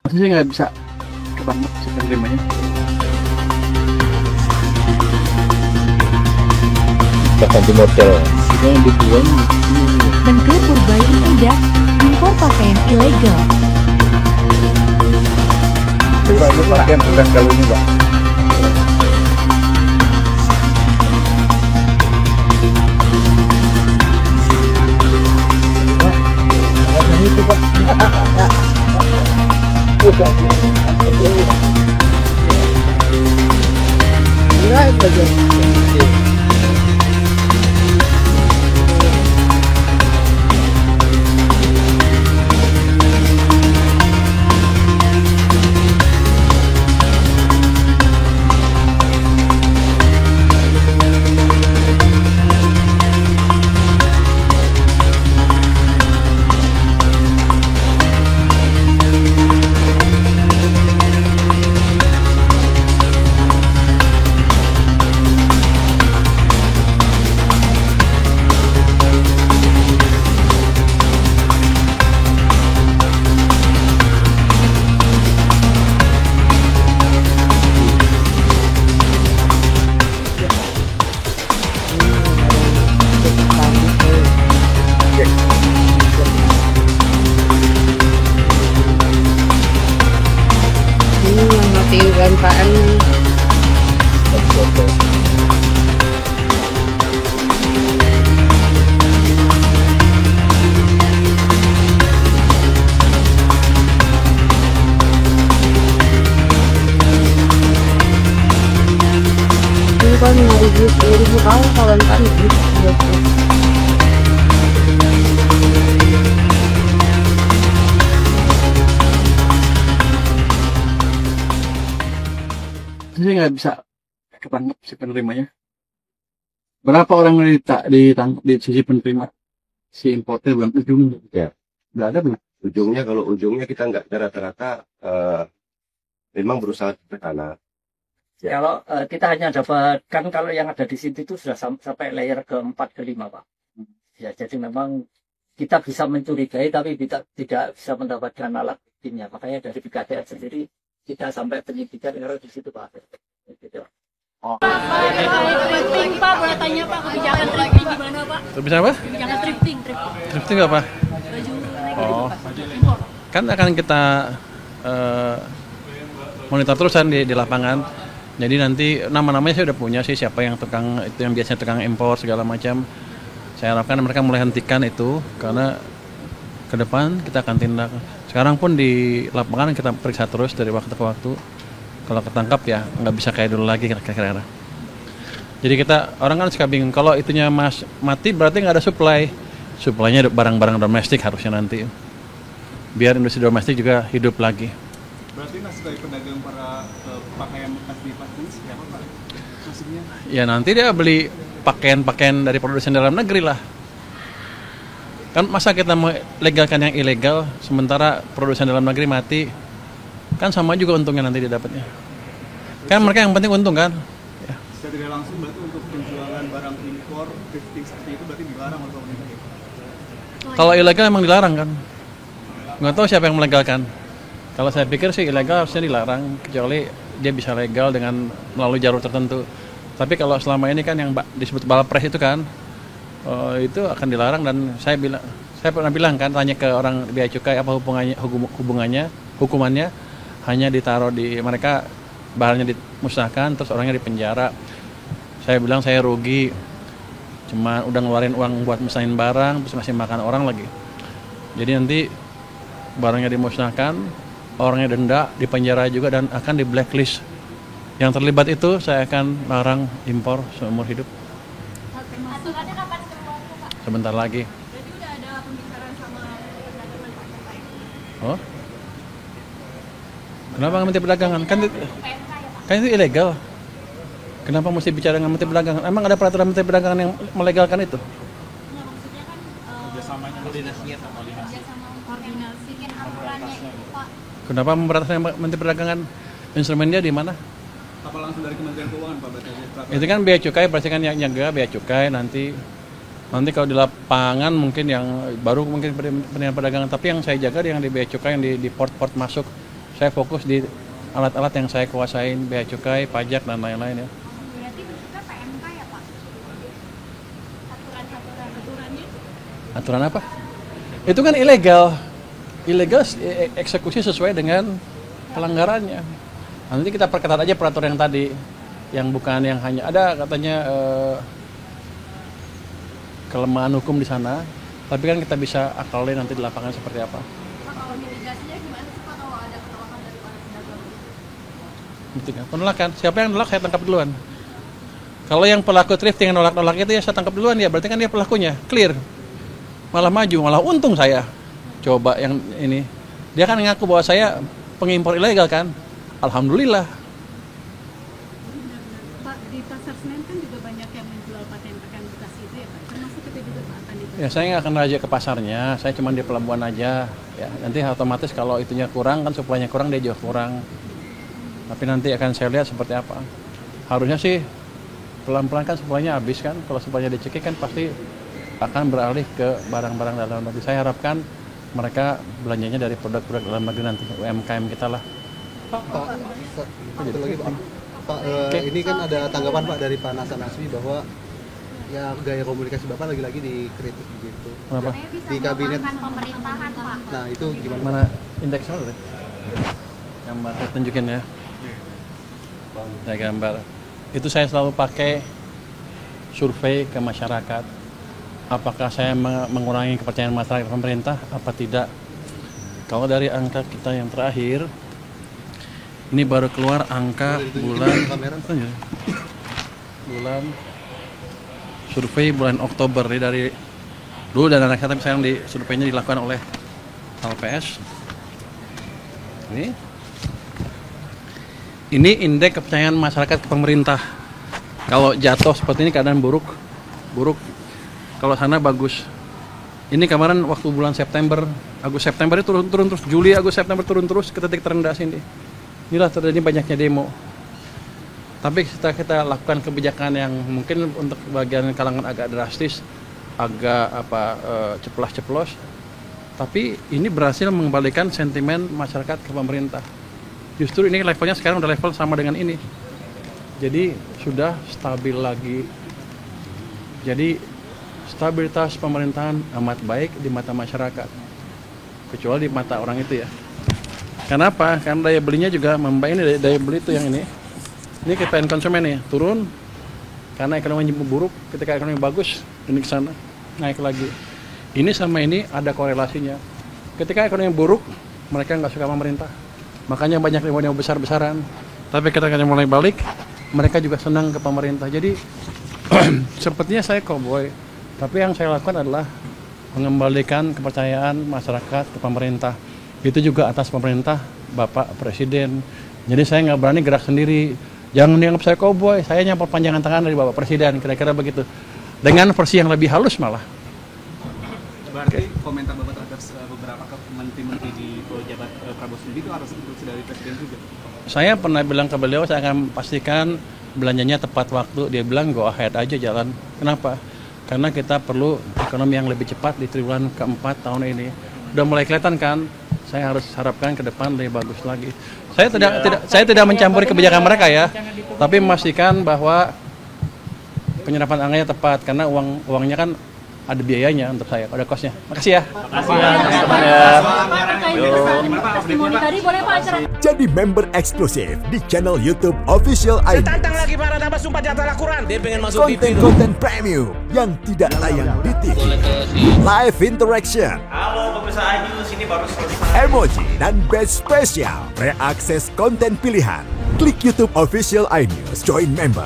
Saya nggak bisa kebanget sih penerimanya. Ganti model. Kita yang dibuang. Menteri Purbain tidak impor pakaian ilegal. Pak, ini pakaian bekas kalau ini, Pak. Itu, Pak. UMKM ini kan 5.000 kawan kan gitu. Saya nggak bisa kebanget sih penerimanya. Berapa orang ditangkap di sisi penerima? Si importer belum ujung. Ya. Nggak ada belum. Ujungnya, kalau ujungnya kita nggak rata-rata memang berusaha ke sana. Ya. Kalau kita hanya dapatkan kalau yang ada di sini itu sudah sampai layer ke-4 ke-5, Pak. Ya, jadi memang kita bisa mencurigai tapi tidak bisa mendapatkan alat buktinya. Makanya dari BKDN sendiri kita sampai penyidikan harus di situ, Pak. Gitu. Thrifting, Pak, boleh tanya Pak, kebijakan thrifting gimana Pak? Bisa apa? Kebijakan thrifting. Thrifting apa? Baju Oh, impor. kan akan kita monitor terusan di lapangan. Jadi nanti nama-namanya saya udah punya sih, siapa yang tukang itu, yang biasanya tukang impor segala macam. Saya harapkan mereka mulai hentikan itu, karena ke depan kita akan tindak. Sekarang pun di lapangan kita periksa terus dari waktu ke waktu. Kalau ketangkap ya nggak bisa kayak dulu lagi kira-kira. Jadi orang kan suka bingung, kalau itunya mati berarti nggak ada supply. Supply-nya barang-barang domestik harusnya nanti. Biar industri domestik juga hidup lagi. Berarti sebagai pedagang para pakaian bekas di pasar ini siapa Pak? Maksudnya? Ya nanti dia beli pakaian-pakaian dari produsen dalam negeri lah. Kan masa kita melegalkan yang ilegal sementara produsen dalam negeri mati, kan sama juga untungnya nanti dia dapatnya. Kan mereka yang penting untung kan. Ya. Secara tidak langsung berarti untuk penjualan barang impor thrifting seperti itu berarti dilarang oleh pemerintah. Kalau ilegal emang dilarang kan. Nggak tahu siapa yang melegalkan. Kalau saya pikir sih ilegal harusnya dilarang, kecuali dia bisa legal dengan melalui jalur tertentu. Tapi kalau selama ini kan yang disebut balpres itu kan, itu akan dilarang. Dan saya pernah bilang kan, tanya ke orang bea cukai apa hukumannya hanya ditaruh di mereka, bahannya dimusnahkan, terus orangnya dipenjara. Saya bilang saya rugi, cuma udah ngeluarin uang buat musnahin barang, terus masih makan orang lagi. Jadi nanti barangnya dimusnahkan, orangnya denda, dipenjara juga, dan akan di blacklist. Yang terlibat itu saya akan larang impor seumur hidup. Aturannya kapan keluar Pak? Sebentar lagi. Berarti udah ada pembicaraan sama perdagangan Pak? Oh? Kenapa nggak Menteri Perdagangan? Kan itu ilegal. Kenapa mesti bicara dengan Menteri Perdagangan? Emang ada peraturan Menteri Perdagangan yang melegalkan itu? Nggak, maksudnya kan Kerjasamanya koordinasinya sama kerjasama koordinasi aturannya itu Pak. Kenapa memberatkan Menteri Perdagangan? Instrumen dia di mana? apa langsung dari Kementerian Keuangan Pak berarti? Itu kan bea cukai, berarti kan yang jaga bea cukai. Nanti kalau di lapangan mungkin yang baru mungkin Kementerian Perdagangan, tapi yang saya jaga yang di bea cukai, yang di port-port masuk Saya fokus di alat-alat yang saya kuasain, bea cukai, pajak dan lain-lain ya. Berarti juga PMK ya Pak? Aturannya? Aturan apa? Itu kan ilegal. Ilegal eksekusi sesuai dengan pelanggarannya. Nanti kita perketat aja peraturan yang tadi, yang bukan yang hanya ada katanya kelemahan hukum di sana, tapi kan kita bisa akalin nanti di lapangan seperti apa. Pak, kalau mitigasinya gimana sih Pak kalau ada penolakan dari para pedagang? Penolakan, siapa yang nolak saya tangkap duluan. Kalau yang pelaku thrifting yang nolak-nolak itu ya saya tangkap duluan ya, berarti kan dia pelakunya, clear. Malah maju, malah untung saya. Coba yang ini, dia kan ngaku bahwa saya pengimpor ilegal kan, alhamdulillah. Pak, di pasar Senen kan juga banyak yang menjual pakaian bekas itu ya Pak, termasuk itu juga Pak akan dijual. Ya saya nggak akan raja ke pasarnya, saya cuma di pelabuhan aja. Ya nanti otomatis kalau itunya kurang kan suplainya kurang dia juga kurang. Tapi nanti akan saya lihat seperti apa. Harusnya sih pelan-pelan kan suplainya habis kan. Kalau suplainya dicekik kan pasti akan beralih ke barang-barang dalam negeri. Saya harapkan mereka belanjanya dari produk-produk dalam negeri nanti, UMKM kita lah. Satu lagi Pak. Pak, ini kan ada tanggapan Pak dari Pak Nasan Asmi bahwa ya gaya komunikasi Bapak lagi-lagi dikritik begitu. Kenapa? Di kabinet pemerintahan Pak. Nah, itu gimana? Mana indeksnya deh? Gambar saya tunjukin ya. Saya gambar. Itu saya selalu pakai survei ke masyarakat. Apakah saya mengurangi kepercayaan masyarakat pemerintah apa tidak? Kalau dari angka kita yang terakhir, ini baru keluar angka bulan survei bulan Oktober nih, dari dulu dan anak saya, tapi sekarang di surveinya dilakukan oleh LPS. Ini indeks kepercayaan masyarakat ke pemerintah. Kalau jatuh seperti ini keadaan buruk. Kalau sana bagus. Ini kemarin waktu bulan September, Agustus September itu turun terus, Juli Agustus September turun terus ke titik terendah sini. Inilah terjadi banyaknya demo. Tapi setelah kita lakukan kebijakan yang mungkin untuk bagian kalangan agak drastis, agak ceplas-ceplos, tapi ini berhasil mengembalikan sentimen masyarakat ke pemerintah. Justru ini levelnya sekarang udah level sama dengan ini. Jadi sudah stabil lagi. Jadi stabilitas pemerintahan amat baik di mata masyarakat. Kecuali di mata orang itu ya. Kenapa? Karena daya belinya juga membaik. Ini daya beli itu yang ini. Ini kepercayaan konsumen nih, turun. Karena ekonomi buruk, ketika ekonomi bagus, ini ke sana, naik lagi. Ini sama ini ada korelasinya. Ketika ekonomi buruk, mereka nggak suka pemerintah. Makanya banyak demo besar-besaran. Tapi ketika mulai balik, mereka juga senang ke pemerintah. Jadi sepertinya saya cowboy. Tapi yang saya lakukan adalah mengembalikan kepercayaan masyarakat ke pemerintah. Itu juga atas pemerintah Bapak Presiden. Jadi saya nggak berani gerak sendiri. Jangan dianggap saya cowboy. Saya hanya perpanjangan tangan dari Bapak Presiden. Kira-kira begitu. Dengan versi yang lebih halus malah. Berarti komentar Bapak terhadap beberapa menteri-menteri di jabat Prabowo sendiri itu harus instruksi dari Presiden juga? Saya pernah bilang ke beliau, saya akan pastikan belanjanya tepat waktu. Dia bilang go ahead aja jalan. Kenapa? Karena kita perlu ekonomi yang lebih cepat di triwulan keempat tahun ini. Udah mulai kelihatan kan? Saya harus harapkan ke depan lebih bagus lagi. Saya tidak mencampuri kebijakan mereka ya, tapi memastikan bahwa penyerapan anggarannya tepat karena uangnya kan ada biayanya untuk saya, ada kosnya. Makasih ya. Testimoni tadi boleh Pak acara. Jadi member eksklusif di channel YouTube Official ID. Tantang lagi para tambah sumpah di atas Al-Quran. Dia pengen masuk TV. Konten premium yang tidak tayang di TV. Live interaction. Halo pemirsa iNews, ini baru selesai. Emoji dan badge spesial. Reakses konten pilihan. Klik YouTube Official iNews. Join member.